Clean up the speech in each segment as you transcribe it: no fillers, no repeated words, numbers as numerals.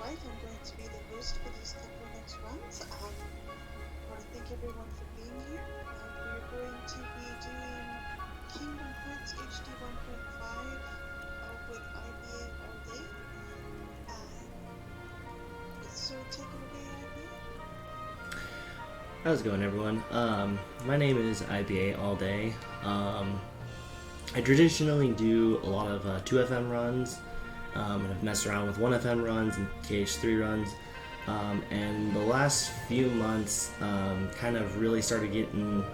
Alright, I'm going to be the host for these couple next runs. I want to thank everyone for being here. We're going to be doing Kingdom Hearts HD 1.5 with IBAALLDAY. So take it away, IBA. How's it going, everyone? My name is IBAALLDAY. I traditionally do a lot of 2FM runs, and I've messed around with 1FM runs and NKH 3 runs, and the last few months kind of really started getting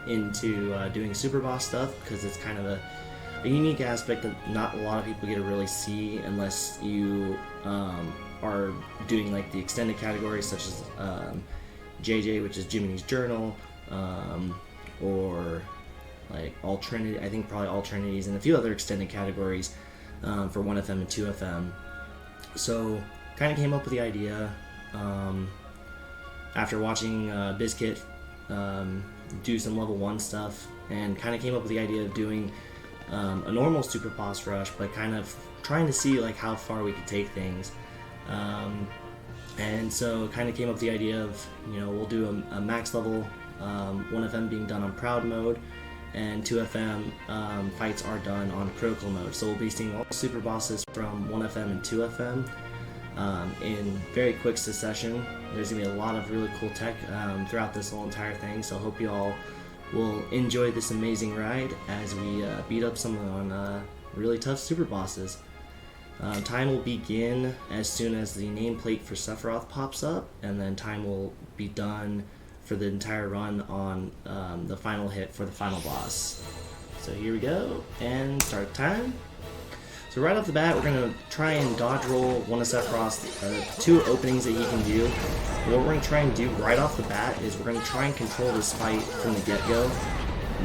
into doing Super Boss stuff, because it's kind of a unique aspect that not a lot of people get to really see unless you are doing like the extended categories, such as JJ, which is Jiminy's Journal, or like All Trinity, I think probably All Trinities, and a few other extended categories for 1FM and 2FM. So kind of came up with the idea after watching Bizkit do some level 1 stuff, and kind of came up with the idea of doing a normal Super Boss rush, but kind of trying to see like how far we could take things. And so kind of came up with the idea of, you know, we'll do a max level 1FM being done on Proud mode, and 2FM fights are done on critical mode. So we'll be seeing all super bosses from 1FM and 2FM in very quick succession. There's going to be a lot of really cool tech throughout this whole entire thing, so I hope you all will enjoy this amazing ride as we beat up some on really tough super bosses. Time will begin as soon as the nameplate for Sephiroth pops up, and then time will be done for the entire run on the final hit for the final boss. So here we go, and start time. So right off the bat, we're going to try and dodge roll one of Sephiroth's 2 openings that he can do. What we're going to try and do right off the bat is we're going to try and control this fight from the get-go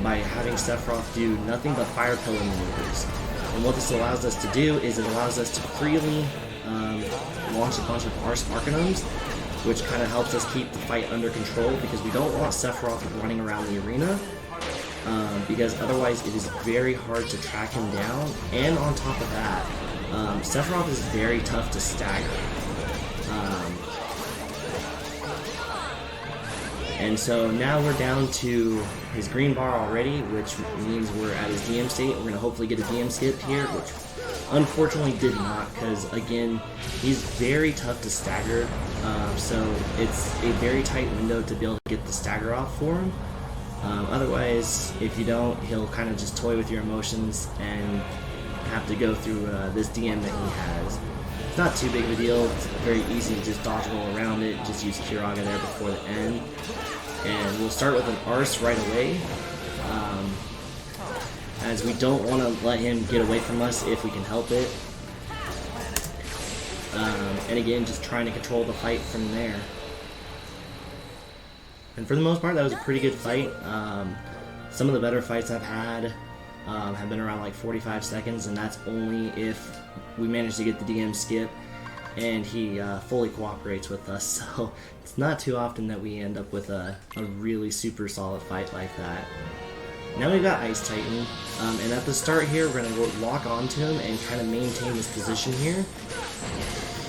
by having Sephiroth do nothing but fire pillar maneuvers. And what this allows us to do is it allows us to freely launch a bunch of Ars Arcanums, which kind of helps us keep the fight under control, because we don't want Sephiroth running around the arena, because otherwise it is very hard to track him down. And on top of that, Sephiroth is very tough to stagger. And so now we're down to his green bar already, which means we're at his DM state. We're going to hopefully get a DM skip here, which unfortunately did not, because again, he's very tough to stagger, so it's a very tight window to be able to get the stagger off for him. Otherwise, if you don't, he'll kind of just toy with your emotions and have to go through this DM that he has. It's not too big of a deal. It's very easy to just dodge roll around it. Just use Kiraga there before the end. And we'll start with an Ars right away, as we don't want to let him get away from us if we can help it. And again, just trying to control the fight from there. And for the most part, that was a pretty good fight. Some of the better fights I've had have been around like 45 seconds, and that's only if we manage to get the DM skip and he fully cooperates with us. So it's not too often that we end up with a really super solid fight like that. Now we've got Ice Titan, and at the start here we're going to lock onto him and kind of maintain this position here.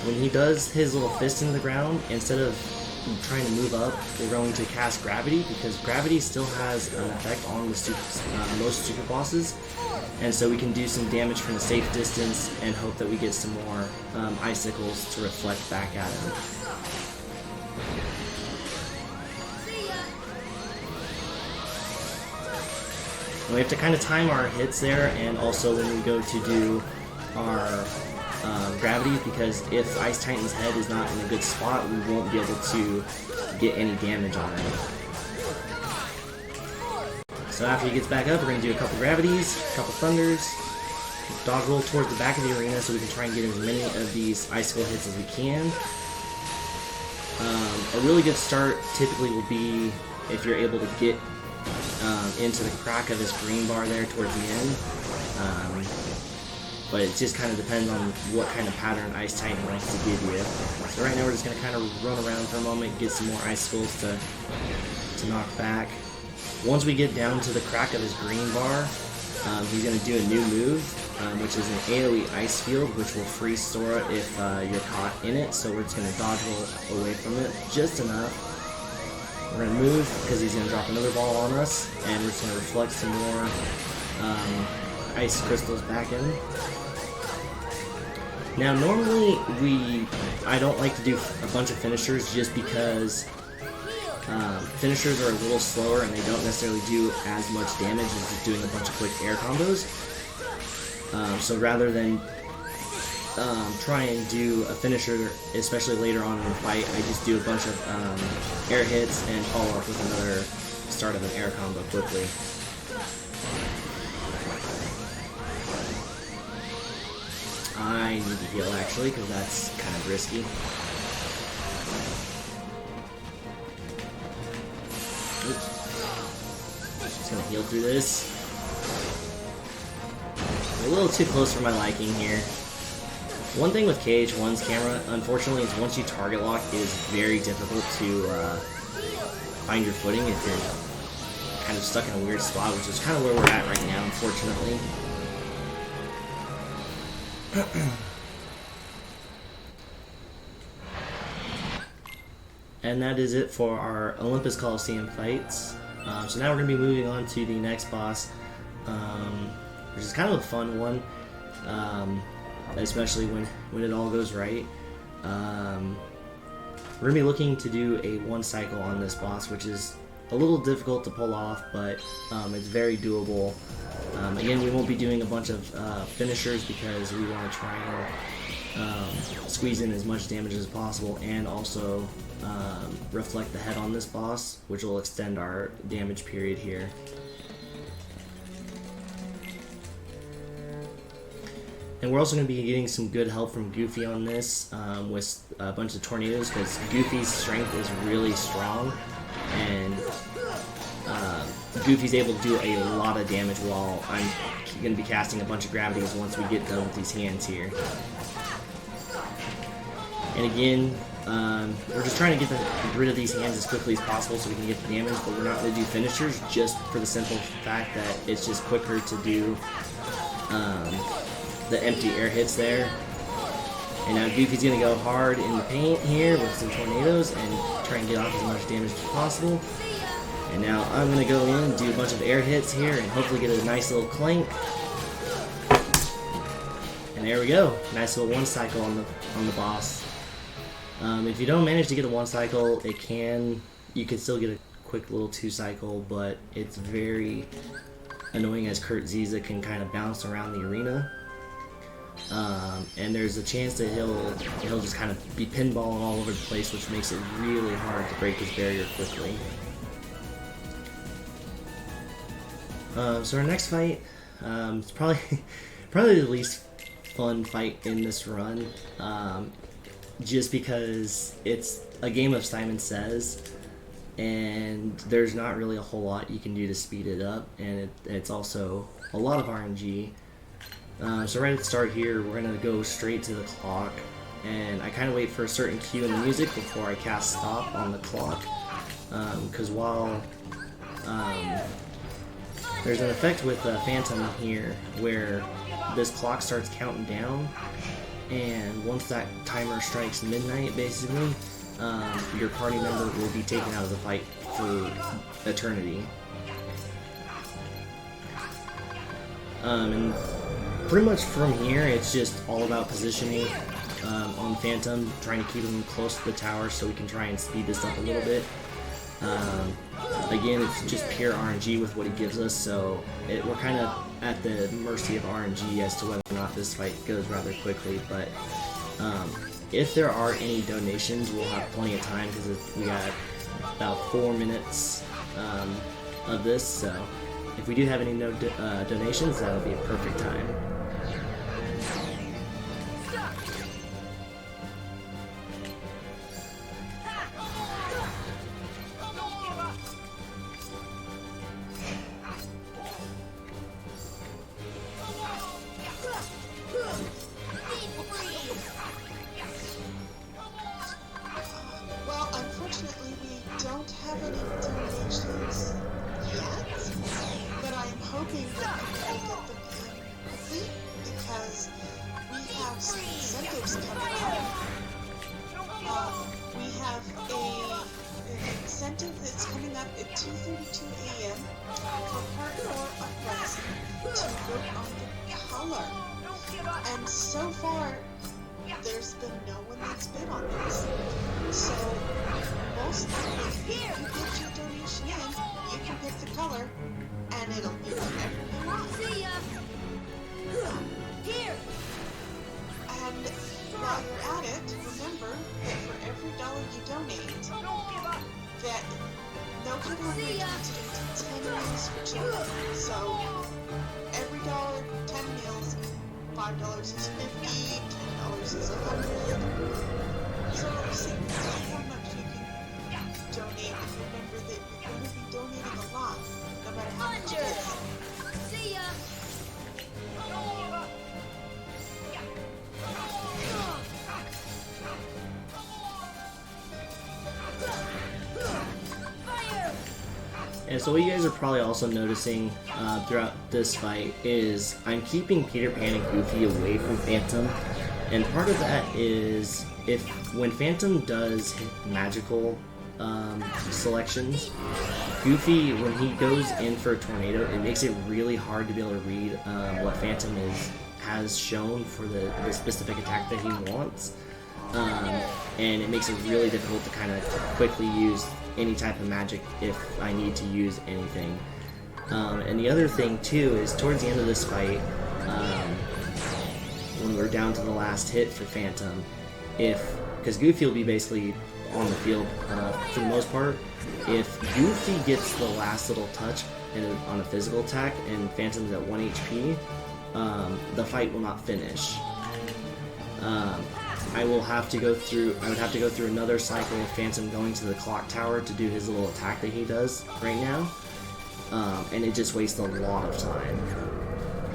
When he does his little fist in the ground, instead of trying to move up, we're going to cast Gravity, because Gravity still has an effect on the most super bosses, and so we can do some damage from a safe distance and hope that we get some more icicles to reflect back at him. And we have to kind of time our hits there, and also when we go to do our gravities, because if Ice Titan's head is not in a good spot, we won't be able to get any damage on him. So after he gets back up, we're going to do a couple gravities, a couple thunders, dodge roll towards the back of the arena so we can try and get as many of these icicle hits as we can. A really good start typically will be if you're able to get into the crack of his green bar there towards the end. But it just kind of depends on what kind of pattern Ice Titan likes to give you. So right now we're just going to kind of run around for a moment, get some more icicles to knock back. Once we get down to the crack of his green bar, he's going to do a new move, which is an AoE ice field, which will freeze Sora if you're caught in it. So we're just going to dodge roll away from it just enough. We're going to move because he's going to drop another ball on us, and we're just going to reflect some more ice crystals back in. Now normally I don't like to do a bunch of finishers just because finishers are a little slower and they don't necessarily do as much damage as just doing a bunch of quick air combos. So rather than try and do a finisher, especially later on in the fight, I just do a bunch of air hits and follow up with another start of an air combo quickly. I need to heal actually, because that's kind of risky. Oops. Just gonna heal through this. A little too close for my liking here. One thing with KH1's camera, unfortunately, is once you target lock, it is very difficult to find your footing if you're kind of stuck in a weird spot, which is kind of where we're at right now, unfortunately. And that is it for our Olympus Coliseum fights. So now we're going to be moving on to the next boss, which is kind of a fun one, especially when it all goes right. We're going to be looking to do a one cycle on this boss, which is a little difficult to pull off, but it's very doable. Again, we won't be doing a bunch of finishers because we want to try and squeeze in as much damage as possible and also reflect the head on this boss, which will extend our damage period here. And we're also going to be getting some good help from Goofy on this with a bunch of tornadoes, because Goofy's strength is really strong, and Goofy's able to do a lot of damage while I'm going to be casting a bunch of gravities once we get done with these hands here. And again, we're just trying to get rid of these hands as quickly as possible so we can get the damage, but we're not going to do finishers just for the simple fact that it's just quicker to do the empty air hits there. And now Goofy's going to go hard in the paint here with some tornadoes and try and get off as much damage as possible. And now I'm going to go in and do a bunch of air hits here and hopefully get a nice little clank. And there we go. Nice little one cycle on the boss. If you don't manage to get a one cycle, you can still get a quick little two cycle, but it's very annoying as Kurt Ziza can kind of bounce around the arena. And there's a chance that he'll just kind of be pinballing all over the place, which makes it really hard to break his barrier quickly. So our next fight, it's probably the least fun fight in this run, just because it's a game of Simon Says, and there's not really a whole lot you can do to speed it up, and it's also a lot of RNG. So right at the start here, we're going to go straight to the clock, and I kind of wait for a certain cue in the music before I cast stop on the clock, because while there's an effect with Phantom here where this clock starts counting down, and once that timer strikes midnight, basically, your party member will be taken out of the fight for eternity. And pretty much from here, it's just all about positioning on Phantom, trying to keep him close to the tower so we can try and speed this up a little bit. Again, it's just pure RNG with what he gives us, so we're kind of at the mercy of RNG as to whether or not this fight goes rather quickly, but if there are any donations, we'll have plenty of time because we got about 4 minutes of this, so if we do have any donations, that'll be a perfect time. 2:32 a.m. for part 4 of Rising to work on the color. And so far, there's been no one that's bid on this. So, most likely, if you get your donation in, you can pick the color, and it'll be whatever you want. See ya! Here! And while you're at it, remember that for every dollar you donate, that no kid hungry turns it into 10 meals for children. So, every dollar, 10 meals, $5 is 50, $10 is 100. So, see how much you can donate. And remember that you're going to be donating a lot, no matter how much it is. See ya! Fire! And so what you guys are probably also noticing throughout this fight is I'm keeping Peter Pan and Goofy away from Phantom, and part of that is when Phantom does hit magical selections, Goofy, when he goes in for a tornado, it makes it really hard to be able to read what Phantom has shown for the specific attack that he wants, and it makes it really difficult to kind of quickly use any type of magic if I need to use anything. And the other thing too is towards the end of this fight, when we're down to the last hit for Phantom, because Goofy will be basically on the field for the most part, if Goofy gets the last little touch on a physical attack and Phantom's at 1 HP, the fight will not finish. I would have to go through another cycle of Phantom going to the clock tower to do his little attack that he does right now, and it just wastes a lot of time.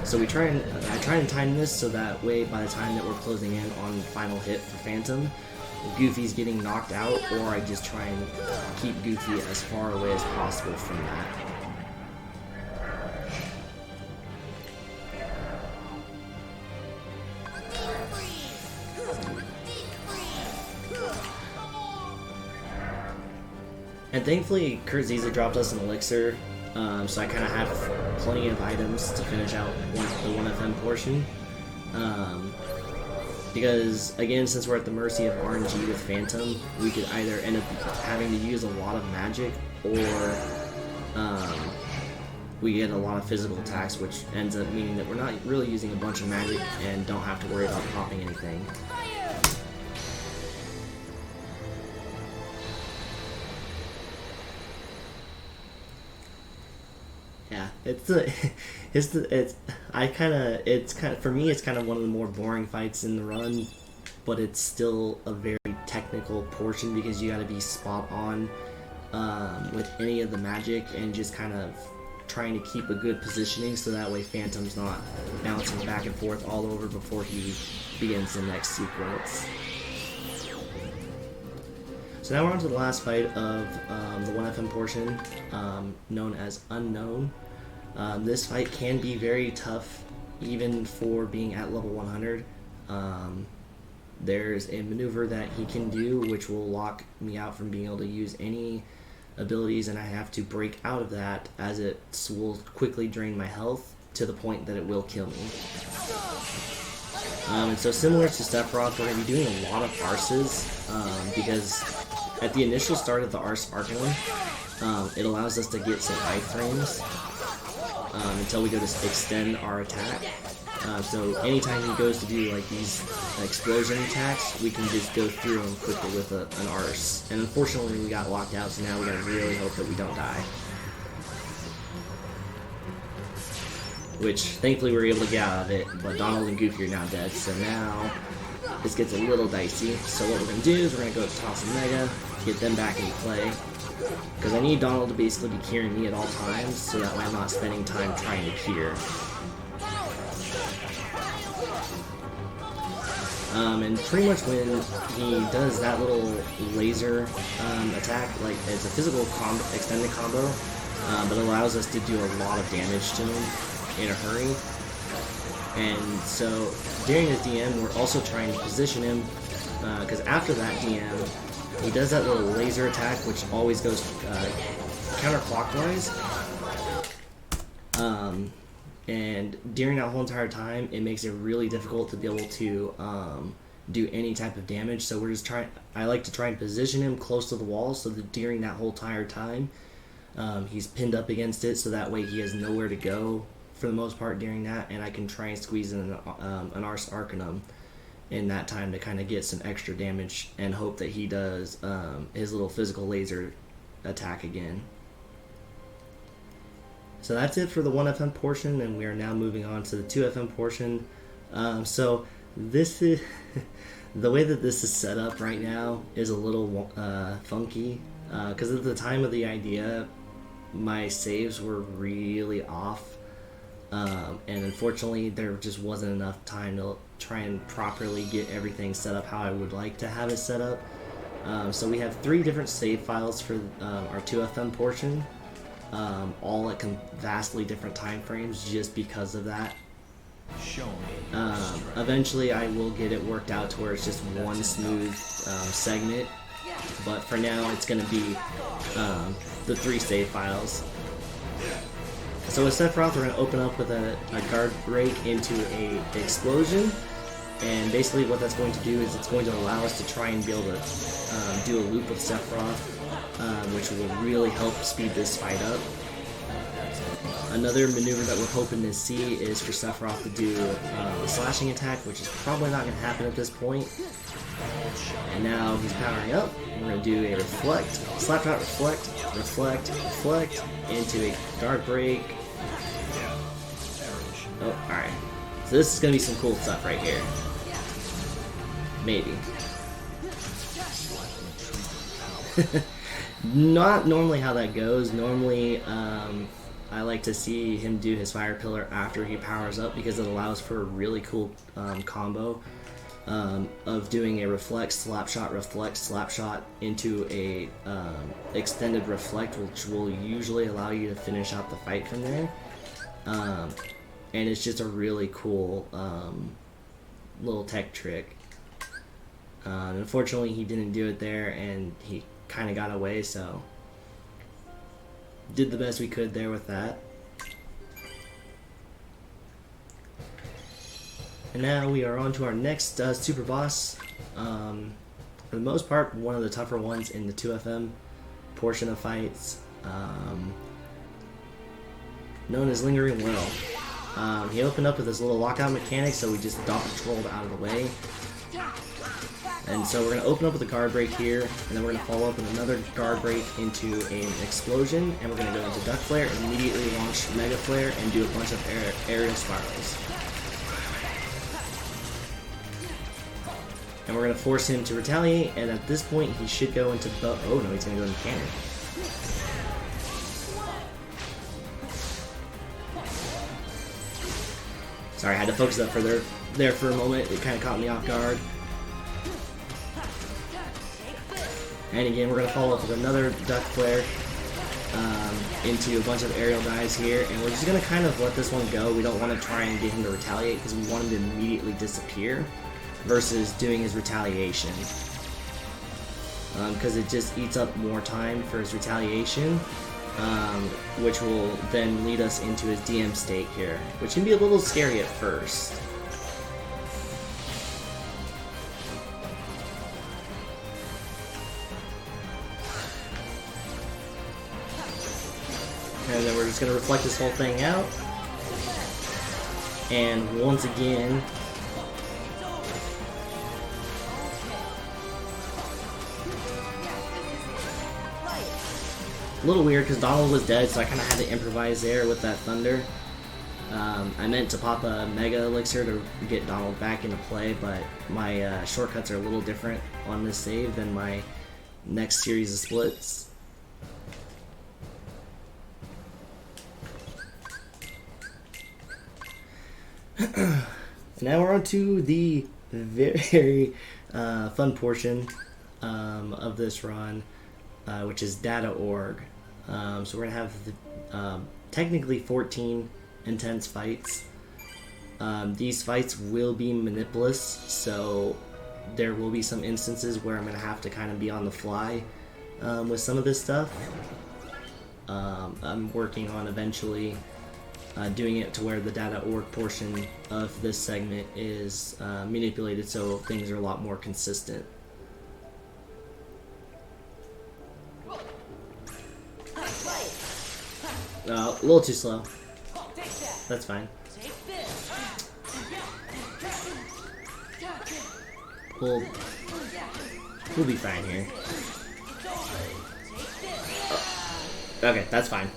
So I try and time this so that way by the time that we're closing in on final hit for Phantom, Goofy's getting knocked out, or I just try and keep Goofy as far away as possible from that. And thankfully, Kurt Ziza dropped us an elixir, so I kind of have plenty of items to finish out the 1FM portion. Because, again, since we're at the mercy of RNG with Phantom, we could either end up having to use a lot of magic, or we get a lot of physical attacks, which ends up meaning that we're not really using a bunch of magic and don't have to worry about popping anything. Yeah, for me it's kind of one of the more boring fights in the run, but it's still a very technical portion because you got to be spot on with any of the magic and just kind of trying to keep a good positioning so that way Phantom's not bouncing back and forth all over before he begins the next sequence. So now we're on to the last fight of the 1FM portion, known as Unknown. This fight can be very tough, even for being at level 100. There's a maneuver that he can do which will lock me out from being able to use any abilities, and I have to break out of that as it will quickly drain my health to the point that it will kill me. And so similar to Sephiroth, we're going to be doing a lot of Arses, because at the initial start of the Arse Arcanum, it allows us to get some iframes until we go to extend our attack. So anytime he goes to do like these explosion attacks, we can just go through them quickly with an Arse. And unfortunately we got locked out, so now we gotta really hope that we don't die. Which, thankfully we were able to get out of it, but Donald and Goofy are now dead, so now this gets a little dicey. So what we're going to do is we're going to go toss a Mega, get them back into play, because I need Donald to basically be curing me at all times, so that way I'm not spending time trying to cure. And pretty much when he does that little laser attack, like it's a physical extended combo, but it allows us to do a lot of damage to him in a hurry. And so during his DM, we're also trying to position him, because after that DM, he does that little laser attack, which always goes counterclockwise. And during that whole entire time, it makes it really difficult to be able to do any type of damage. So we're just trying. I like to try and position him close to the wall so that during that whole entire time, he's pinned up against it, so that way he has nowhere to go for the most part during that, and I can try and squeeze in an Ars Arcanum in that time to kind of get some extra damage and hope that he does his little physical laser attack again. So that's it for the 1FM portion, and we are now moving on to the 2FM portion. So this is the way that this is set up right now is a little funky because at the time of the idea, my saves were really off, and unfortunately there just wasn't enough time to try and properly get everything set up how I would like to have it set up. So we have 3 different save files for our 2FM portion. All at vastly different time frames just because of that. Eventually I will get it worked out to where it's just one smooth segment, but for now it's going to be the 3 save files. So with Sephiroth, we're going to open up with a guard break into a explosion, and basically what that's going to do is it's going to allow us to try and be able to do a loop with Sephiroth, which will really help speed this fight up. Another maneuver that we're hoping to see is for Sephiroth to do the slashing attack, which is probably not going to happen at this point. And now he's powering up. We're going to do a reflect, slapshot, reflect, reflect, reflect into a guard break. Oh, alright. So this is going to be some cool stuff right here. Maybe. Not normally how that goes. Normally, I like to see him do his fire pillar after he powers up because it allows for a really cool combo of doing a reflect, slapshot into a extended reflect, which will usually allow you to finish out the fight from there. And it's just a really cool little tech trick. Unfortunately, he didn't do it there, and he kind of got away, so did the best we could there with that. And now we are on to our next super boss. For the most part, one of the tougher ones in the 2FM portion of fights, known as Lingering Will. He opened up with this little lockout mechanic, so we just dodge rolled out of the way. And so we're going to open up with a guard break here, and then we're going to follow up with another guard break into an explosion, and we're going to go into Duck Flare, and immediately launch Mega Flare, and do a bunch of aerial spirals. And we're going to force him to retaliate, and at this point he should go into the... Oh no, he's going to go into cannon. Sorry, I had to focus up further there for a moment. It kind of caught me off guard. And again, we're going to follow up with another Duck Flare into a bunch of aerial dives here. And we're just going to kind of let this one go. We don't want to try and get him to retaliate because we want him to immediately disappear versus doing his retaliation. Because it just eats up more time for his retaliation, which will then lead us into his DM state here, which can be a little scary at first. And then we're just going to reflect this whole thing out. And once again, a little weird because Donald was dead, so I kind of had to improvise there with that thunder. I meant to pop a Mega Elixir to get Donald back into play, but my shortcuts are a little different on this save than my next series of splits. Now we're on to the very fun portion of this run, which is data.org. So we're going to have the, technically 14 intense fights. These fights will be manipulous, so there will be some instances where I'm going to have to kind of be on the fly with some of this stuff. I'm working on eventually doing it to where the data org portion of this segment is manipulated so things are a lot more consistent. A little too slow. That's fine. We'll be fine here. Okay, that's fine.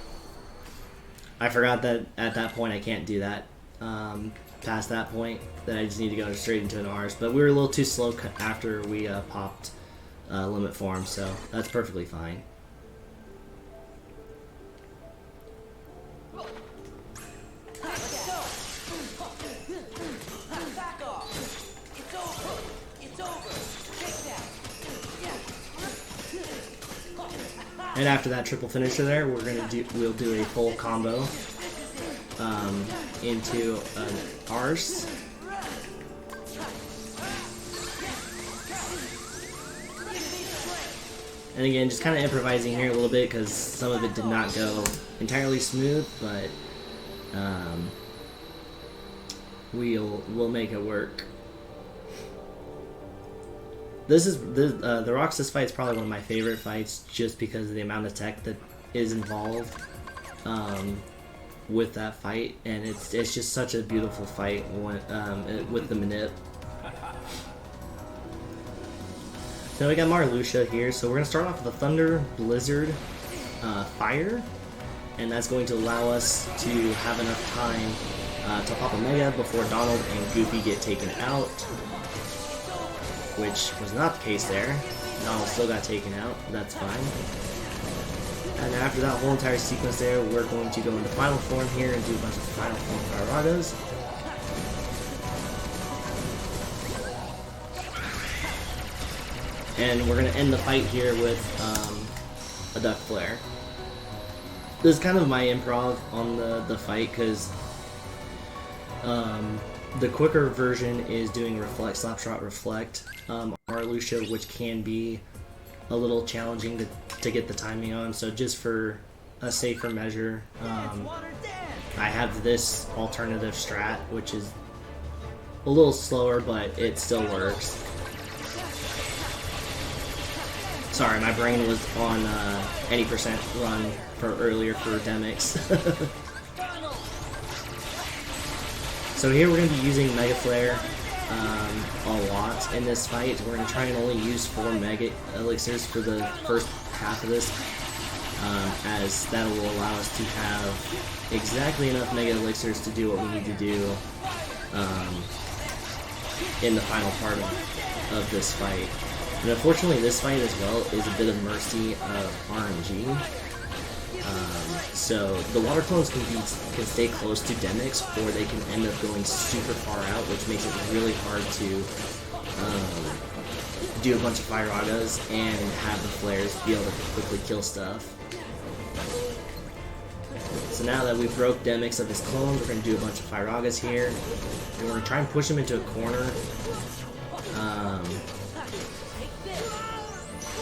I forgot that at that point I can't do that. Past that point, that I just need to go straight into an Rs. But we were a little too slow after we popped limit form, so that's perfectly fine. And after that triple finisher there, we'll do a full combo into an Rs. And again, just kind of improvising here a little bit because some of it did not go entirely smooth, but we'll make it work. This is the Roxas fight is probably one of my favorite fights just because of the amount of tech that is involved with that fight, and it's just such a beautiful fight with the manip. So we got Marluxia here, so we're gonna start off with a Thunder, Blizzard, Fire, and that's going to allow us to have enough time to pop a Mega before Donald and Goofy get taken out. Which was not the case there. Donald still got taken out. That's fine. And after that whole entire sequence there, we're going to go into final form here and do a bunch of final form Firagas. And we're going to end the fight here with a Duck Flare. This is kind of my improv on the fight because the quicker version is doing Reflect, Slapshot, Reflect, Marluxia, which can be a little challenging to get the timing on, so just for a safer measure, I have this alternative strat, which is a little slower, but it still works. Sorry, my brain was on any percent run for earlier for Demix. So here we're going to be using Mega Flare a lot in this fight. We're going to try and only use 4 Mega Elixirs for the first half of this, as that will allow us to have exactly enough Mega Elixirs to do what we need to do in the final part of this fight. And unfortunately this fight as well is a bit of mercy of RNG. So the water clones can stay close to Demix, or they can end up going super far out, which makes it really hard to do a bunch of Firagas and have the flares be able to quickly kill stuff. So now that we broke Demix of his clones, we're going to do a bunch of Firagas here, and we're going to try and push him into a corner,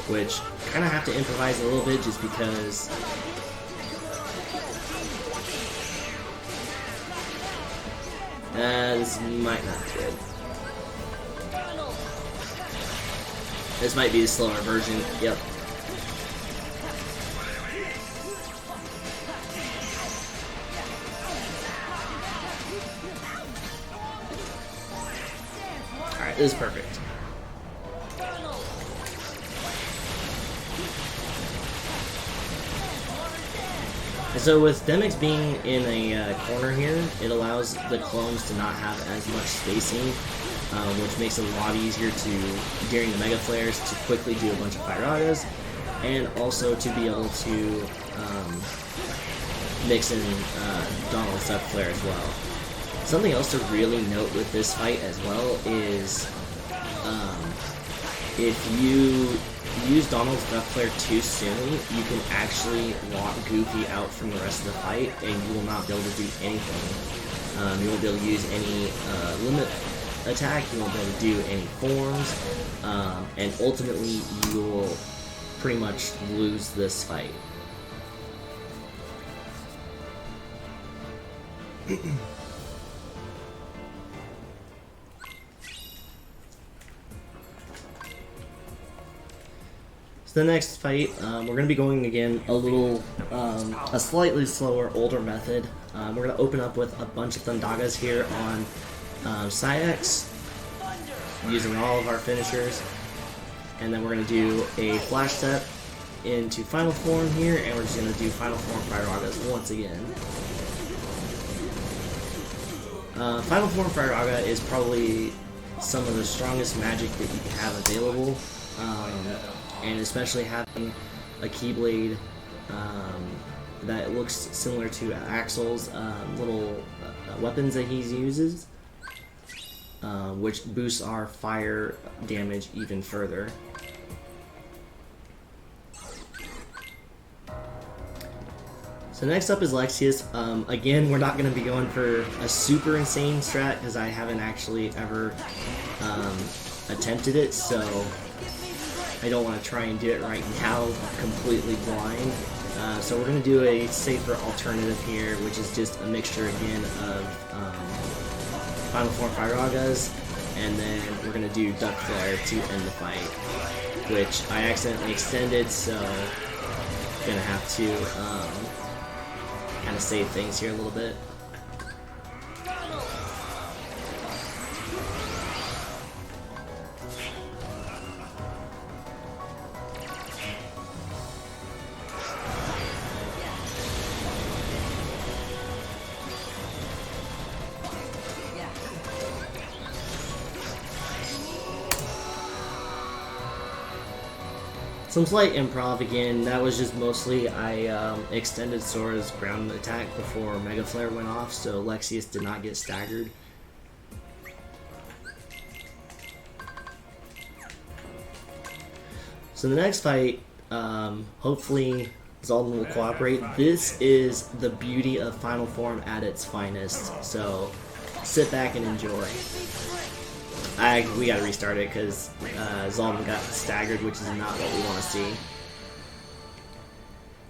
which kind of have to improvise a little bit just because this might not be good. This might be the slower version. Yep. Alright, this is perfect. And so with Demix being in a corner here, it allows the clones to not have as much spacing, which makes it a lot easier to, during the Mega Flares, to quickly do a bunch of Firagas, and also to be able to mix in Donald's Duck Flare as well. Something else to really note with this fight as well is if you use Donald's Duck Flare too soon, you can actually lock Goofy out from the rest of the fight, and you will not be able to do anything. You won't be able to use any limit attack, you won't be able to do any forms, and ultimately you will pretty much lose this fight. So the next fight, we're going to be going again a slightly slower, older method. We're going to open up with a bunch of Thundagas here on Psyx, using all of our finishers. And then we're going to do a flash step into final form here, and we're just going to do final form Firagas once again. Final form Firaga is probably some of the strongest magic that you can have available, and especially having a Keyblade that looks similar to Axel's little weapons that he uses, which boosts our fire damage even further. So next up is Lexius. Again, we're not going to be going for a super insane strat because I haven't actually ever attempted it, so I don't want to try and do it right now completely blind. So we're going to do a safer alternative here, which is just a mixture again of Final Form Firagas, and then we're going to do Duck Flare to end the fight, which I accidentally extended, so I'm going to have to kind of save things here a little bit. Some slight improv again. That was just mostly I extended Sora's ground attack before Mega Flare went off, so Lexius did not get staggered. So the next fight, hopefully Zaldin will cooperate. This is the beauty of Final Form at its finest, so sit back and enjoy. We gotta restart it because Zaldin got staggered, which is not what we want to see.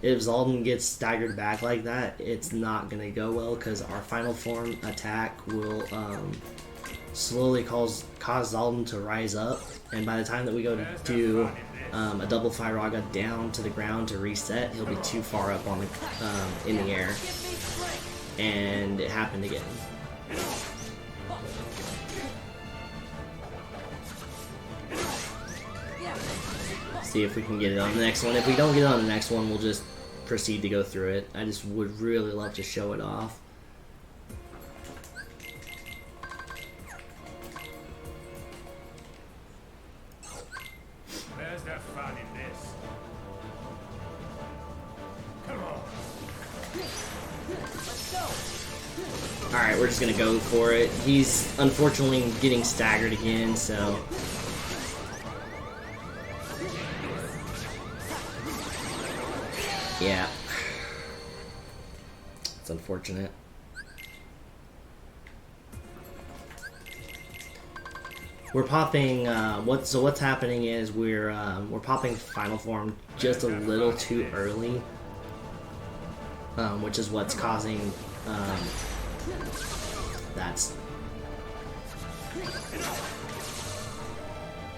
If Zaldin gets staggered back like that, it's not gonna go well because our final form attack will slowly cause Zaldin to rise up, and by the time that we go to do a double Firaga down to the ground to reset, he'll be too far up on the in the air, and it happened again. See if we can get it on the next one. If we don't get it on the next one, we'll just proceed to go through it. I just would really love to show it off. There's the fun in this. Come on. Let's go. Alright, we're just gonna go for it. He's unfortunately getting staggered again, so yeah, it's unfortunate. We're popping. What's happening is we're popping Final Form just a little too early, which is what's causing that's.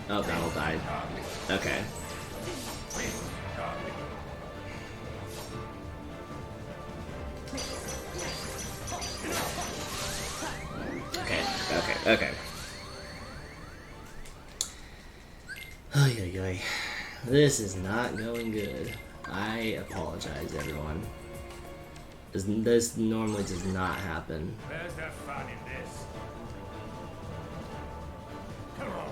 Oh, Donald died. Okay. Okay. Ay. This is not going good. I apologize, everyone. This normally does not happen. There's the fun in this. Come on.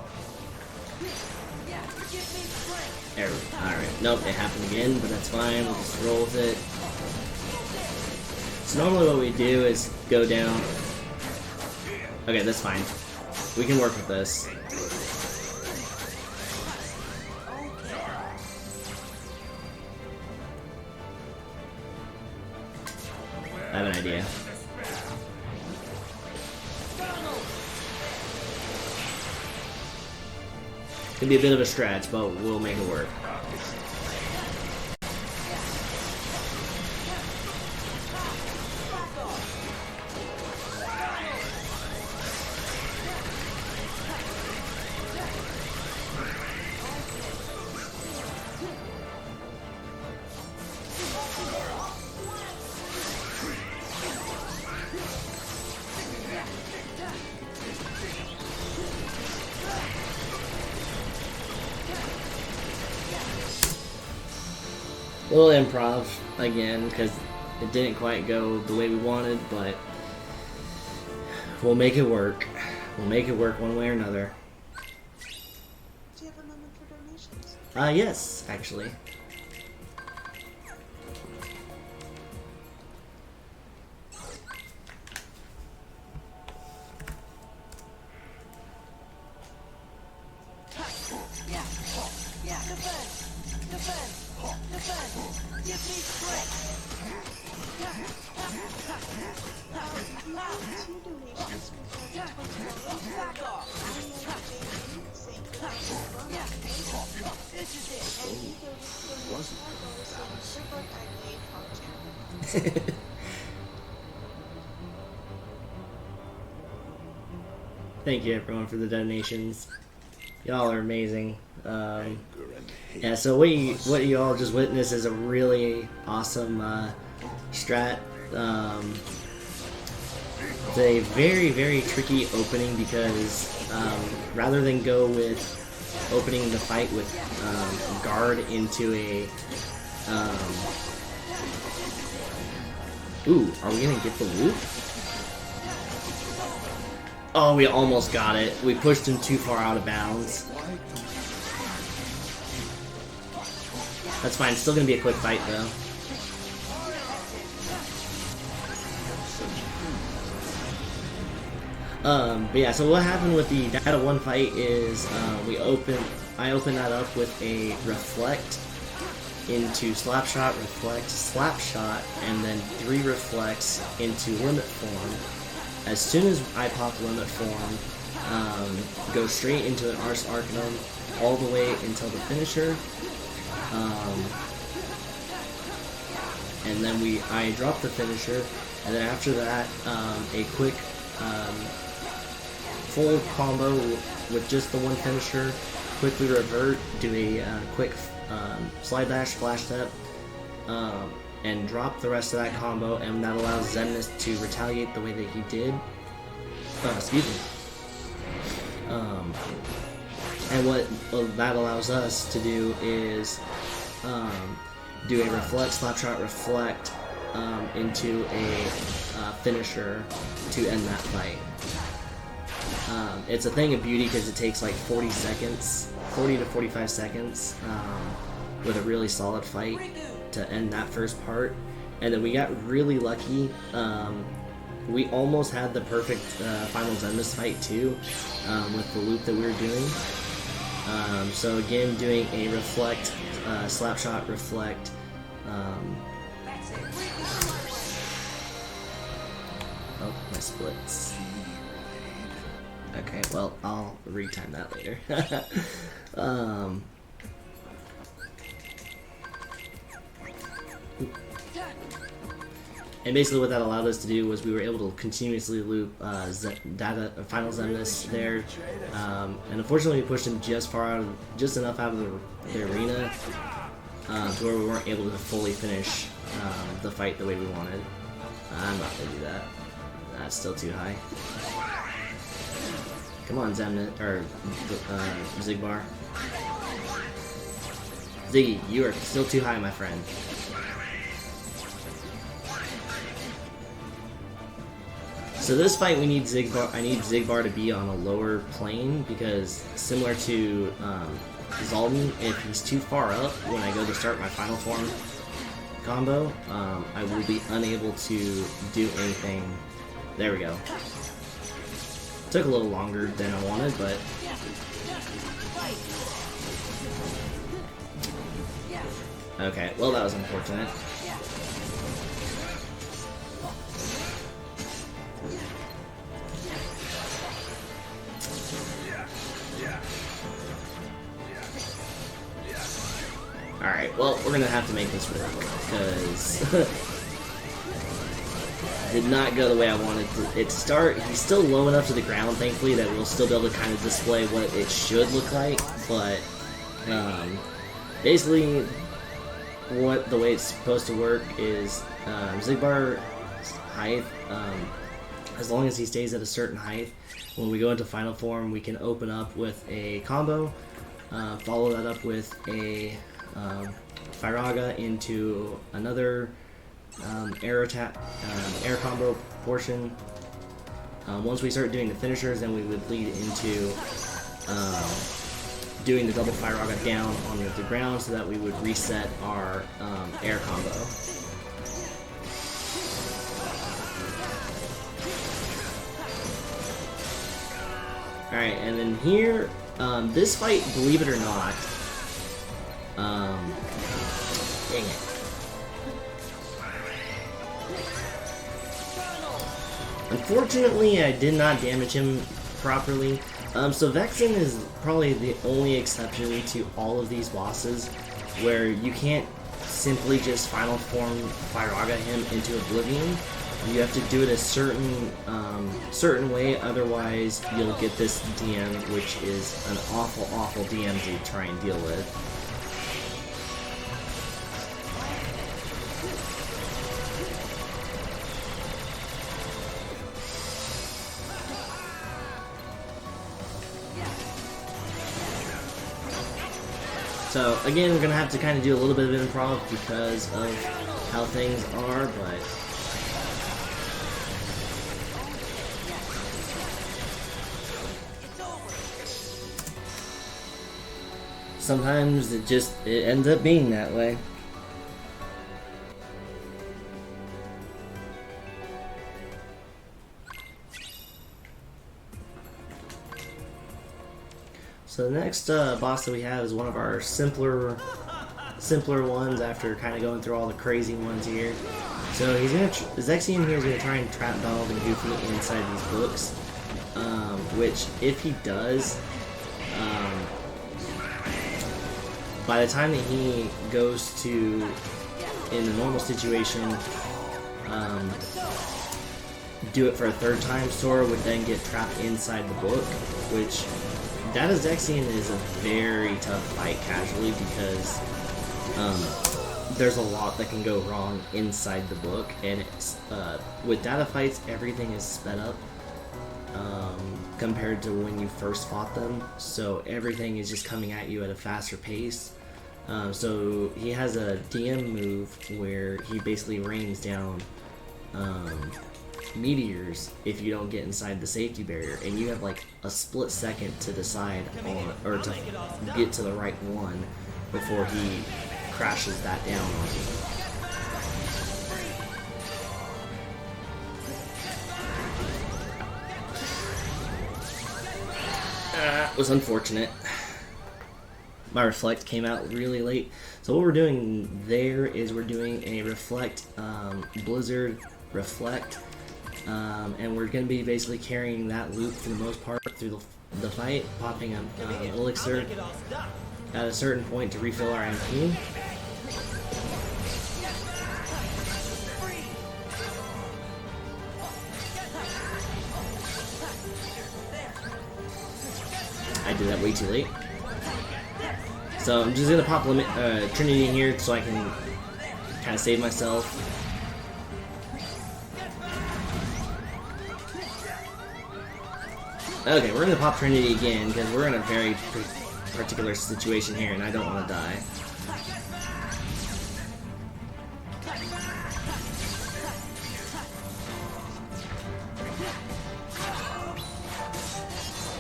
Yeah, give me strength. Alright, nope, it happened again, but that's fine. We'll just roll with it. So normally what we do is go down. Okay, that's fine. We can work with this. I have an idea. It's gonna be a bit of a stretch, but we'll make it work. little improv again because it didn't quite go the way we wanted, but we'll make it work. We'll make it work one way or another. Do you have a moment for donations? Yes, actually. Give me strength. Two donations. We have $20. Back off. This is it. And you donate $4 so IBAALLDAY content. Thank you everyone for the donations. Y'all are amazing. Yeah, so what you all just witnessed is a really awesome strat. It's a very, very tricky opening because rather than go with opening the fight with guard into a... Ooh, are we gonna get the loop? Oh, we almost got it. We pushed him too far out of bounds. That's fine. It's still gonna be a quick fight, though. But yeah, so what happened with the Data 1 fight is I opened that up with a reflect into slapshot, reflect, slapshot, and then 3 reflects into limit form. As soon as I pop limit form, go straight into an Ars Arcanum all the way until the finisher. And then I drop the finisher, and then after that, a quick full combo with just the one finisher, quickly revert, do a quick slide dash, flash step, and drop the rest of that combo, and that allows Xemnas to retaliate the way that he did. Excuse me. And what that allows us to do is do a reflect, slapshot, reflect into a finisher to end that fight. It's a thing of beauty because it takes like 40 seconds, 40 to 45 seconds with a really solid fight to end that first part. And then we got really lucky. We almost had the perfect final Xemnas fight too with the loop that we were doing. So again, doing a reflect, slapshot, reflect. Oh, my splits. Okay, well, I'll retime that later. And basically what that allowed us to do was we were able to continuously loop final Xemnas there. And unfortunately we pushed him just enough out of the arena to where we weren't able to fully finish the fight the way we wanted. I'm not going to do that. That's still too high. Come on, Xemnas, or Xigbar. Ziggy, you are still too high, my friend. So this fight, I need Xigbar to be on a lower plane because similar to Zaldin, if he's too far up when I go to start my final form combo, I will be unable to do anything. There we go. Took a little longer than I wanted, but okay. Well, that was unfortunate. Alright, well, we're gonna have to make this work, because did not go the way I wanted it to start. He's still low enough to the ground, thankfully, that we'll still be able to kind of display what it should look like, but basically, the way it's supposed to work is Xigbar's height, as long as he stays at a certain height, when we go into final form, we can open up with a combo, follow that up with a Firaga into another air attack, air combo portion. Once we start doing the finishers, then we would lead into doing the double Firaga down on the ground so that we would reset our air combo. Alright, and then here, this fight, believe it or not, dang it. Unfortunately, I did not damage him properly. So Vexen is probably the only exception to all of these bosses where you can't simply just final form Firaga him into oblivion. You have to do it a certain way, otherwise you'll get this DM, which is an awful DM to try and deal with. So again, we're gonna have to kind of do a little bit of improv because of how things are, but sometimes it ends up being that way. So the next boss that we have is one of our simpler ones after kind of going through all the crazy ones here. So he's gonna Zexion here is gonna try and trap Donald and Goofy inside these books, which if he does, by the time that he goes to, in the normal situation, do it for a third time, Sora would then get trapped inside the book, which Data Zexion is a very tough fight casually because there's a lot that can go wrong inside the book, and it's, with data fights everything is sped up compared to when you first fought them, so everything is just coming at you at a faster pace. So he has a DM move where he basically rains down meteors if you don't get inside the safety barrier, and you have like a split second to decide on, or to get to the right one before he crashes that down on you. That was unfortunate. My reflect came out really late. So what we're doing there is we're doing a reflect, blizzard reflect, and we're going to be basically carrying that loop for the most part through the fight, popping an elixir at a certain point to refill our MP. I did that way too late. So I'm just gonna pop Trinity in here so I can kind of save myself. Okay, we're gonna pop Trinity again because we're in a very particular situation here, and I don't want to die.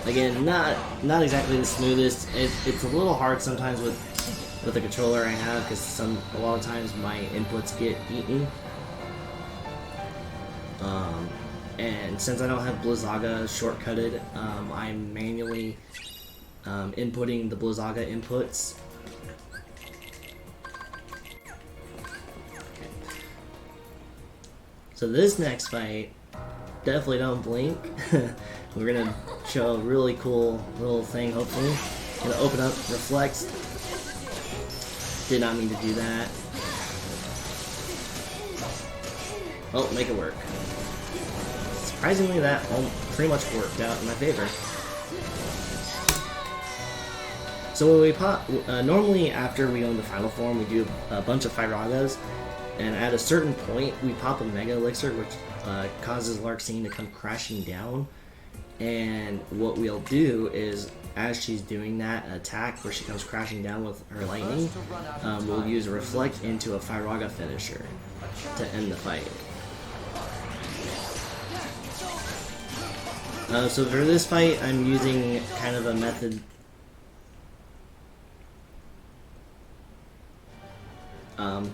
Again, not exactly the smoothest. It's a little hard sometimes with the controller I have because a lot of times my inputs get eaten. And since I don't have Blizzaga shortcutted, I'm manually inputting the Blizzaga inputs. So this next fight, definitely don't blink. We're gonna show a really cool little thing, hopefully. Gonna open up, reflect. Did not mean to do that. Oh, make it work. Surprisingly, that pretty much worked out in my favor. So when we pop, normally after we own the final form, we do a bunch of Firagas, and at a certain point, we pop a Mega Elixir, which causes Larxene to come crashing down. And what we'll do is as she's doing that attack where she comes crashing down with her lightning, we'll use a reflect into a Firaga finisher to end the fight. So for this fight, I'm using kind of a method.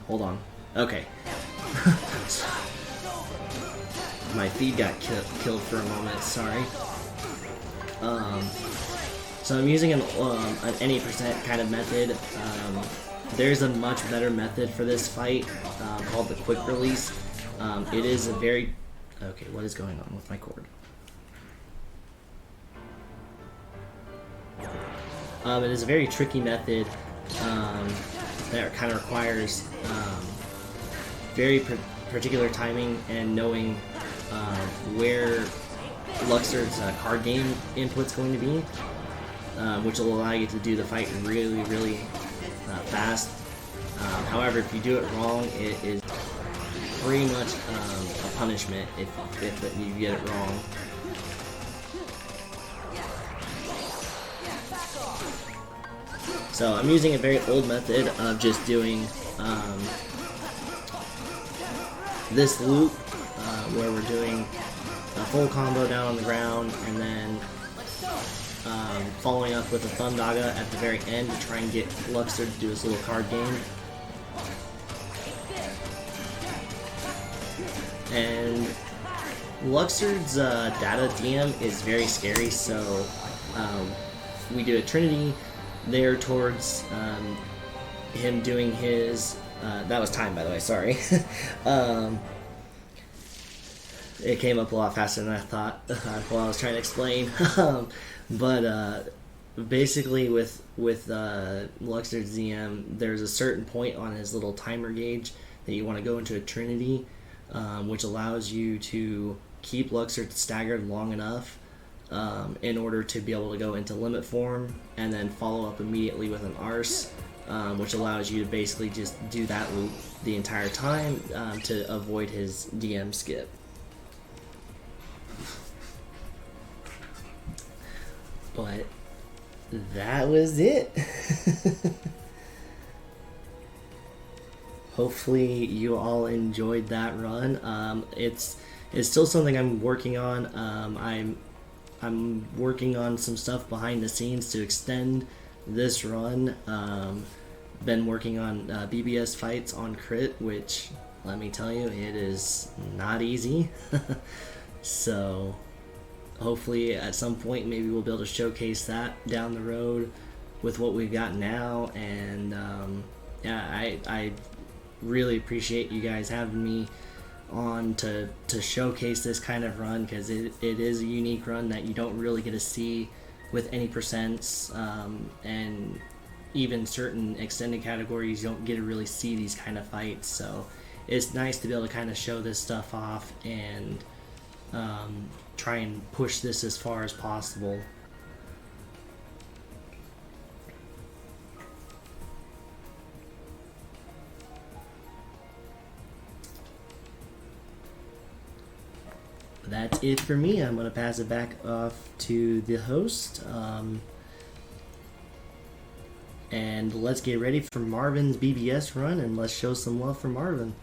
Hold on. Okay. My feed got killed for a moment, sorry. So I'm using an any percent kind of method. There's a much better method for this fight called the quick release. It is a very... Okay, what is going on with my cord? It is a very tricky method that kind of requires very particular timing and knowing where Luxord's card game input's going to be, which will allow you to do the fight really fast. However, if you do it wrong, it is pretty much a punishment if you get it wrong. So I'm using a very old method of just doing this loop where we're doing a full combo down on the ground and then following up with a Thumb Daga at the very end to try and get Luxord to do his little card game. And Luxord's data DM is very scary, so we do a Trinity there towards him doing his... that was time, by the way, sorry. It came up a lot faster than I thought while I was trying to explain. But basically with Luxord's DM, there's a certain point on his little timer gauge that you want to go into a Trinity, which allows you to keep Luxord staggered long enough in order to be able to go into limit form and then follow up immediately with an Arse, which allows you to basically just do that loop the entire time to avoid his DM skip. But that was it. Hopefully you all enjoyed that run. It's still something I'm working on. I'm working on some stuff behind the scenes to extend this run. Been working on BBS fights on crit, which, let me tell you, it is not easy. So hopefully at some point maybe we'll be able to showcase that down the road with what we've got now. And yeah, I really appreciate you guys having me on to showcase this kind of run, because it is a unique run that you don't really get to see with any percents, and even certain extended categories you don't get to really see these kind of fights. So it's nice to be able to kind of show this stuff off and try and push this as far as possible. That's it for me. I'm going to pass it back off to the host. And let's get ready for Marvin's BBS run, and let's show some love for Marvin.